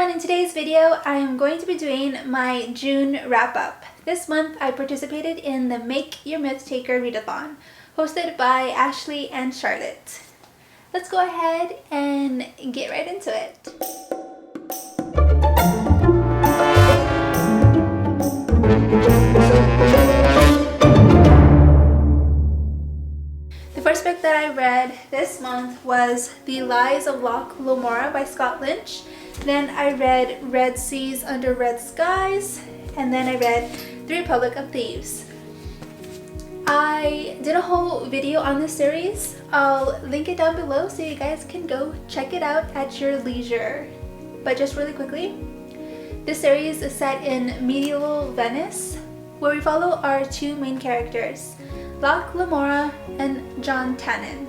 everyone, in today's video I am going to be doing my June wrap-up. This month I participated in the Make Your Myth Taker readathon, hosted by Ashley and Charlotte. Let's go ahead and get right into it. The first book that I read this month was The Lies of Locke, Lamora by Lynch. Then I read Red Seas Under Red Skies, and then I read The Republic of Thieves. I did a whole video on this series. I'll link it down below so you guys can go check it out at your leisure. But just really quickly, this series is set in medieval Venice, where we follow our two main characters, Locke Lamora and John Tannen,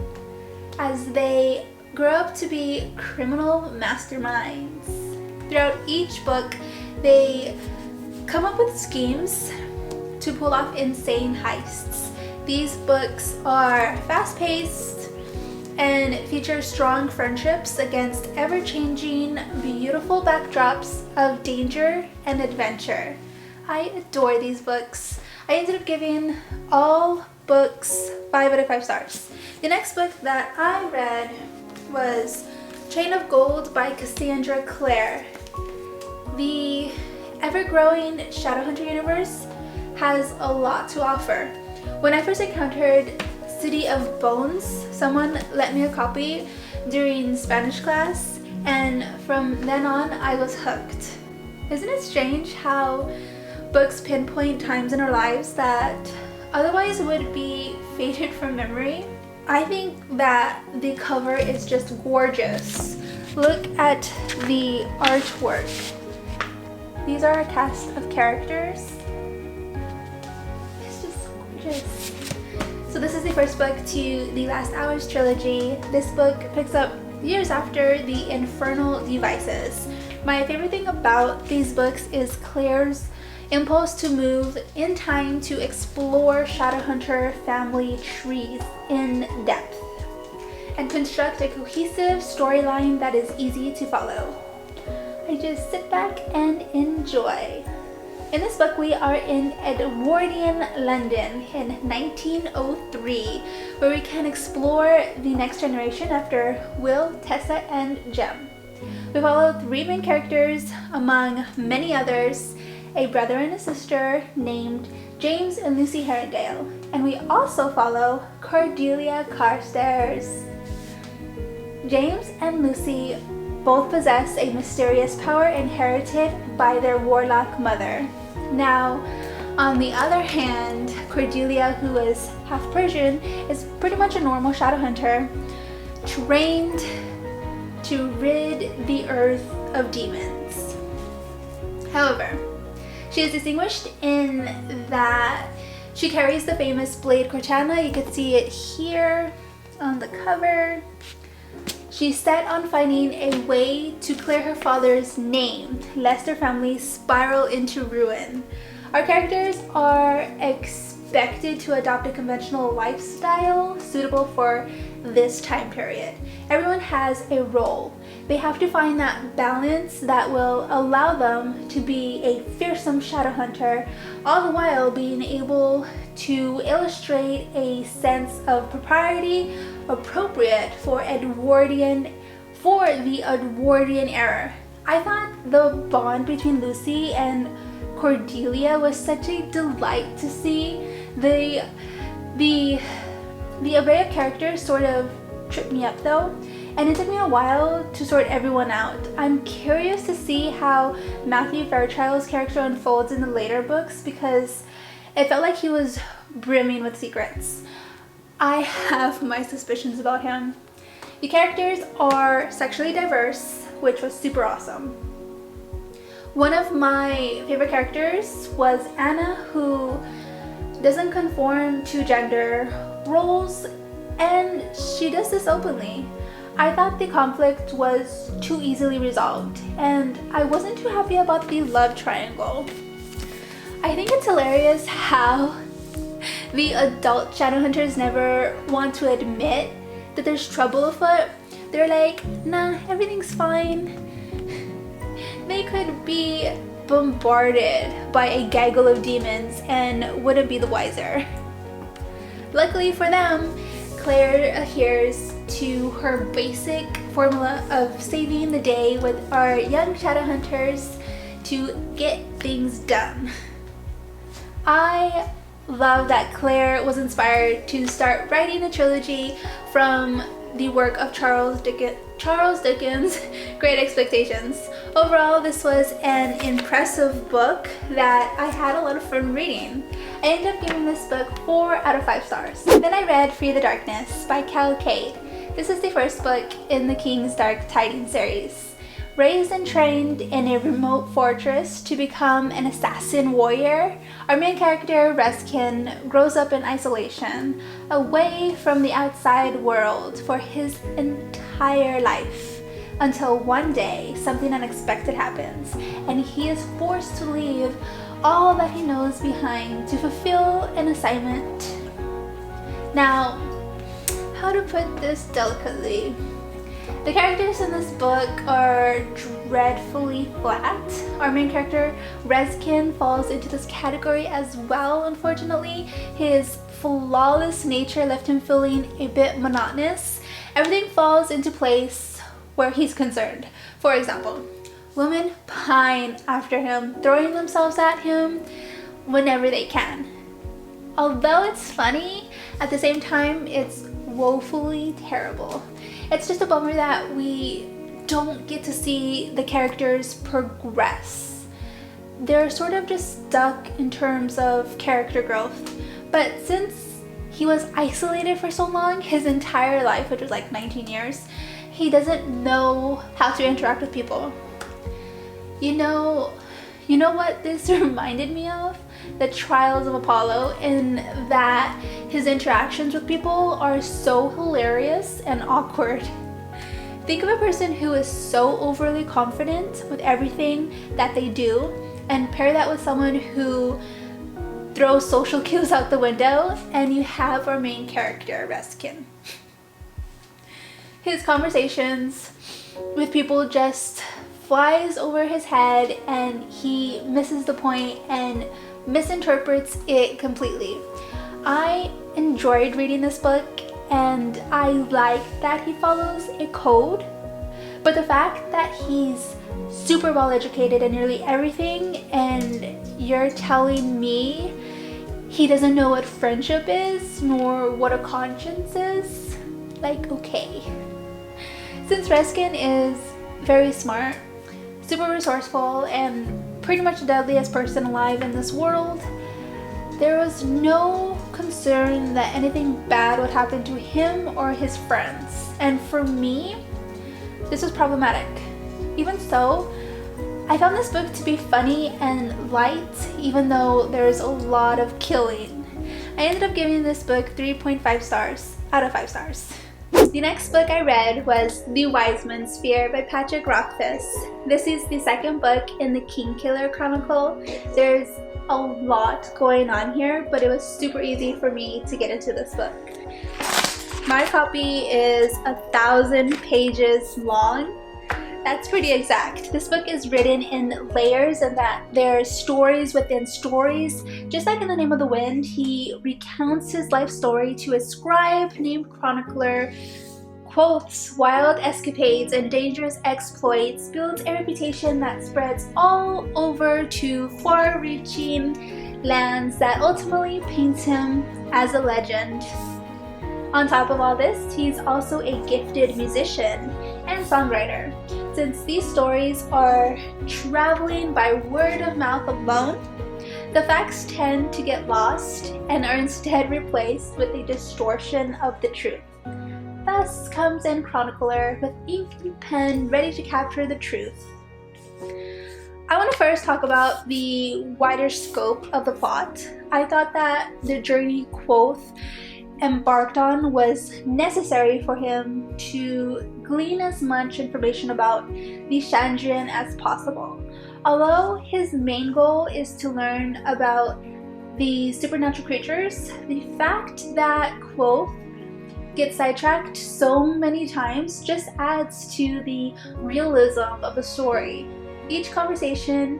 as they grow up to be criminal masterminds. Throughout each book, they come up with schemes to pull off insane heists. These books are fast-paced and feature strong friendships against ever-changing, beautiful backdrops of danger and adventure. I adore these books. I ended up giving all books 5 out of 5 stars. The next book that I read was Chain of Gold by Cassandra Clare. The ever-growing Shadowhunter universe has a lot to offer. When I first encountered City of Bones, someone lent me a copy during Spanish class, and from then on I was hooked. Isn't it strange how books pinpoint times in our lives that otherwise would be faded from memory? I think that the cover is just gorgeous. Look at the artwork. These are a cast of characters. It's just gorgeous. So this is the first book to the Last Hours trilogy. This book picks up years after the Infernal Devices. My favorite thing about these books is Claire's impulse to move in time to explore Shadowhunter family trees in depth and construct a cohesive storyline that is easy to follow. I just sit back and enjoy. In this book, we are in Edwardian London in 1903, where we can explore the next generation after Will, Tessa, and Jem. We follow 3 main characters, among many others, a brother and a sister named James and Lucy Herondale, and we also follow Cordelia Carstairs. James and Lucy both possess a mysterious power inherited by their warlock mother. Now, on the other hand, Cordelia, who is half Persian, is pretty much a normal Shadowhunter, trained to rid the earth of demons. However, she is distinguished in that she carries the famous blade Cortana. You can see it here on the cover. She's set on finding a way to clear her father's name, lest her family spiral into ruin. Our characters are expected to adopt a conventional lifestyle suitable for this time period. Everyone has a role. They have to find that balance that will allow them to be a fearsome Shadowhunter, all the while being able to illustrate a sense of propriety appropriate for the Edwardian era. I thought the bond between Lucy and Cordelia was such a delight to see. The array of characters sort of tripped me up though, and it took me a while to sort everyone out. I'm curious to see how Matthew Fairchild's character unfolds in the later books, because it felt like he was brimming with secrets. I have my suspicions about him. The characters are sexually diverse, which was super awesome. One of my favorite characters was Anna, who doesn't conform to gender roles, and she does this openly. I thought the conflict was too easily resolved, and I wasn't too happy about the love triangle. I think it's hilarious how the adult Shadowhunters never want to admit that there's trouble afoot. They're like, nah, everything's fine. they could be bombarded by a gaggle of demons and wouldn't be the wiser. Luckily for them, Clare adheres to her basic formula of saving the day with our young shadow hunters to get things done. I love that Clare was inspired to start writing a trilogy from the work of Charles Dickens' Great Expectations. Overall, this was an impressive book that I had a lot of fun reading. I ended up giving this book 4 out of 5 stars. Then I read Free the Darkness by Kade. This is the first book in the King's Dark Tidings series. Raised and trained in a remote fortress to become an assassin warrior, our main character, Reskin, grows up in isolation, away from the outside world for his entire life, until one day something unexpected happens, and he is forced to leave all that he knows behind to fulfill an assignment. Now, how to put this delicately? The characters in this book are dreadfully flat. Our main character, Reskin, falls into this category as well, unfortunately. His flawless nature left him feeling a bit monotonous. Everything falls into place where he's concerned. For example, women pine after him, throwing themselves at him whenever they can. Although it's funny, at the same time, it's woefully terrible. It's just a bummer that we don't get to see the characters progress. They're sort of just stuck in terms of character growth. But since he was isolated for so long, his entire life, which was like 19 years, he doesn't know how to interact with people. You know what this reminded me of? The Trials of Apollo, in that his interactions with people are so hilarious and awkward. Think of a person who is so overly confident with everything that they do, and pair that with someone who throws social cues out the window, and you have our main character, Reskin. His conversations with people just flies over his head, and he misses the point and misinterprets it completely. I enjoyed reading this book, and I like that he follows a code, but the fact that he's super well educated in nearly everything, and you're telling me he doesn't know what friendship is nor what a conscience is, like, okay. Since Reskin is very smart, super resourceful, and pretty much the deadliest person alive in this world, there was no concern that anything bad would happen to him or his friends. And for me, this was problematic. Even so, I found this book to be funny and light, even though there's a lot of killing. I ended up giving this book 3.5 stars out of 5 stars. The next book I read was The Wise Man's Fear by Patrick Rothfuss. This is the second book in the Kingkiller Chronicle. There's a lot going on here, but it was super easy for me to get into this book. My copy is 1,000 pages long. That's pretty exact. This book is written in layers, and that there's stories within stories. Just like in The Name of the Wind, he recounts his life story to a scribe named Chronicler, quotes wild escapades and dangerous exploits, builds a reputation that spreads all over to far-reaching lands that ultimately paints him as a legend. On top of all this, he's also a gifted musician and songwriter. Since these stories are traveling by word of mouth alone, the facts tend to get lost and are instead replaced with a distortion of the truth. Thus comes in Chronicler with ink and pen ready to capture the truth. I want to first talk about the wider scope of the plot. I thought that the journey Quoth embarked on was necessary for him to glean as much information about the Chandrian as possible. Although his main goal is to learn about the supernatural creatures, the fact that Quoth gets sidetracked so many times just adds to the realism of the story. Each conversation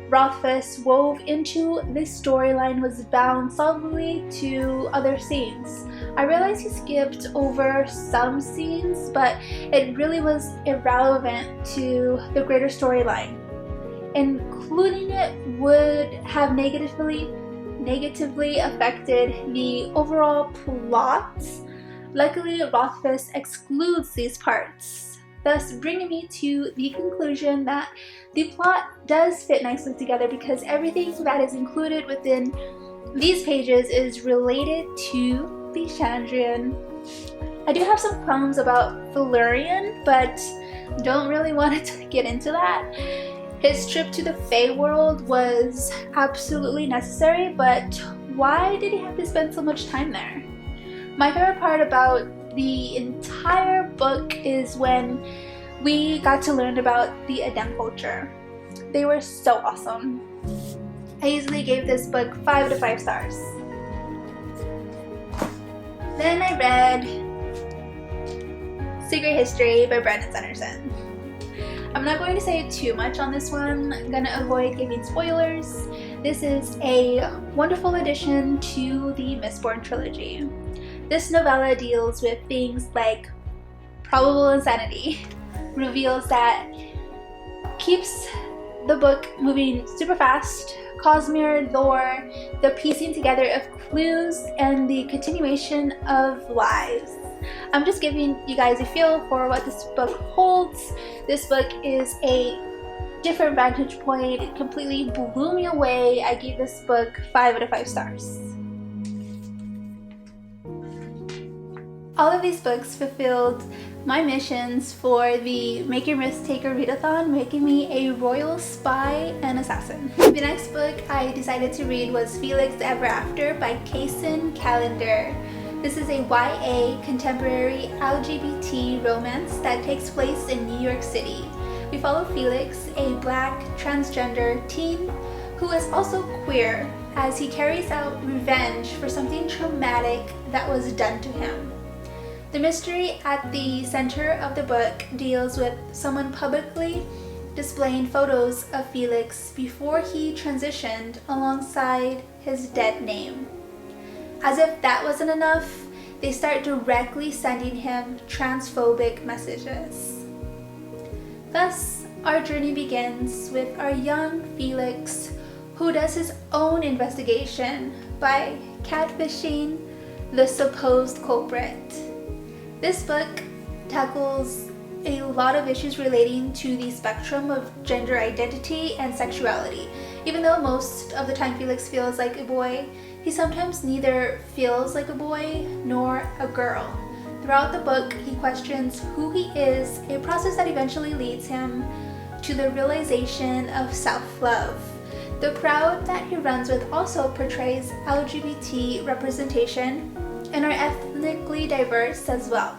Rothfuss wove into this storyline was bound solidly to other scenes. I realized he skipped over some scenes, but it really was irrelevant to the greater storyline. Including it would have negatively affected the overall plot. Luckily, Rothfuss excludes these parts, thus bringing me to the conclusion that the plot does fit nicely together because everything that is included within these pages is related to the Chandrian. I do have some qualms about Valerian, but don't really want to get into that. His trip to the Fae world was absolutely necessary, but why did he have to spend so much time there? My favorite part about the entire book is when we got to learn about the Adem culture. They were so awesome. I easily gave this book 5 out of 5 stars. Then I read Secret History by Brandon Sanderson. I'm not going to say too much on this one. I'm gonna avoid giving spoilers. This is a wonderful addition to the Mistborn trilogy. This novella deals with things like probable insanity, reveals that keeps the book moving super fast, Cosmere lore, the piecing together of clues, and the continuation of lives. I'm just giving you guys a feel for what this book holds. This book is a different vantage point. It completely blew me away. I gave this book 5 out of 5 stars. All of these books fulfilled my missions for the Make Your Risk Taker readathon, making me a royal spy and assassin. The next book I decided to read was Felix Ever After by Kacen Callender. This is a YA contemporary LGBT romance that takes place in New York City. We follow Felix, a black transgender teen who is also queer, as he carries out revenge for something traumatic that was done to him. The mystery at the center of the book deals with someone publicly displaying photos of Felix before he transitioned alongside his dead name. As if that wasn't enough, they start directly sending him transphobic messages. Thus, our journey begins with our young Felix, who does his own investigation by catfishing the supposed culprit. This book tackles a lot of issues relating to the spectrum of gender identity and sexuality. Even though most of the time Felix feels like a boy, he sometimes neither feels like a boy nor a girl. Throughout the book, he questions who he is, a process that eventually leads him to the realization of self-love. The crowd that he runs with also portrays LGBT representation and are ethnically diverse as well.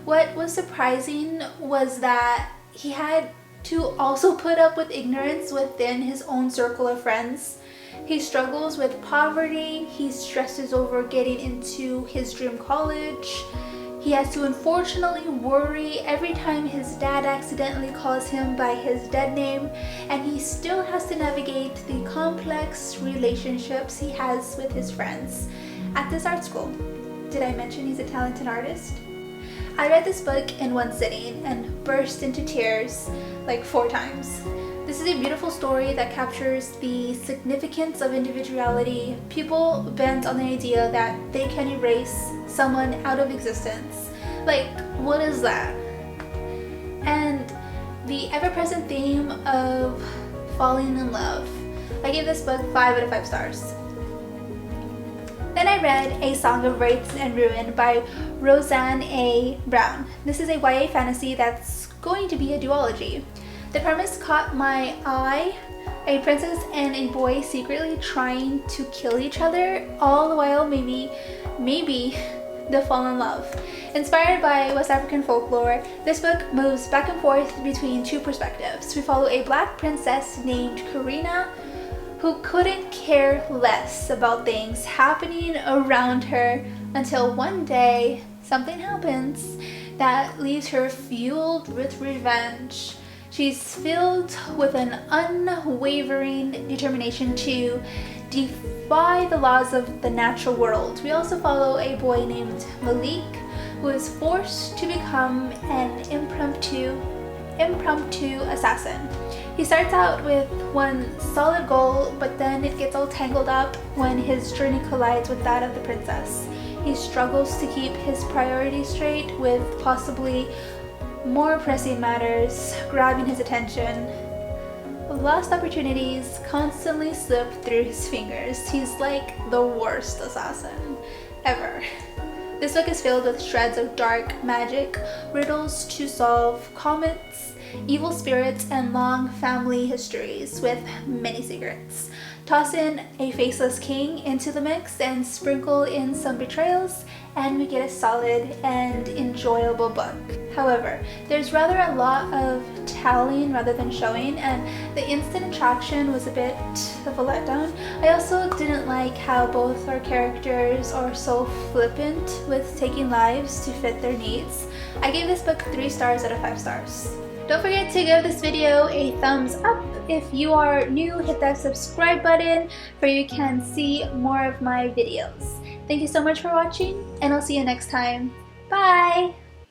What was surprising was that he had to also put up with ignorance within his own circle of friends. He struggles with poverty, he stresses over getting into his dream college. He has to unfortunately worry every time his dad accidentally calls him by his dead name, and he still has to navigate the complex relationships he has with his friends at this art school. Did I mention he's a talented artist? I read this book in one sitting and burst into tears like 4 times. This is a beautiful story that captures the significance of individuality, people bent on the idea that they can erase someone out of existence. Like, what is that? And the ever-present theme of falling in love. I gave this book 5 out of 5 stars. Then I read A Song of Wraiths and Ruined by Roseanne A. Brown. This is a YA fantasy that's going to be a duology. The premise caught my eye. A princess and a boy secretly trying to kill each other, all the while maybe they'll fall in love. Inspired by West African folklore, this book moves back and forth between 2 perspectives. We follow a black princess named Karina, who couldn't care less about things happening around her until one day something happens that leaves her fueled with revenge. She's filled with an unwavering determination to defy the laws of the natural world. We also follow a boy named Malik, who is forced to become an impromptu assassin. He starts out with one solid goal, but then it gets all tangled up when his journey collides with that of the princess. He struggles to keep his priorities straight, with possibly more pressing matters grabbing his attention. Lost opportunities constantly slip through his fingers. He's like the worst assassin ever. This book is filled with shreds of dark magic, riddles to solve, comets, evil spirits, and long family histories with many secrets. Toss in a faceless king into the mix and sprinkle in some betrayals, and we get a solid and enjoyable book. However, there's rather a lot of telling rather than showing, and the instant attraction was a bit of a letdown. I also didn't like how both our characters are so flippant with taking lives to fit their needs. I gave this book 3 stars out of 5 stars. Don't forget to give this video a thumbs up. If you are new, hit that subscribe button so you can see more of my videos. Thank you so much for watching, and I'll see you next time. Bye!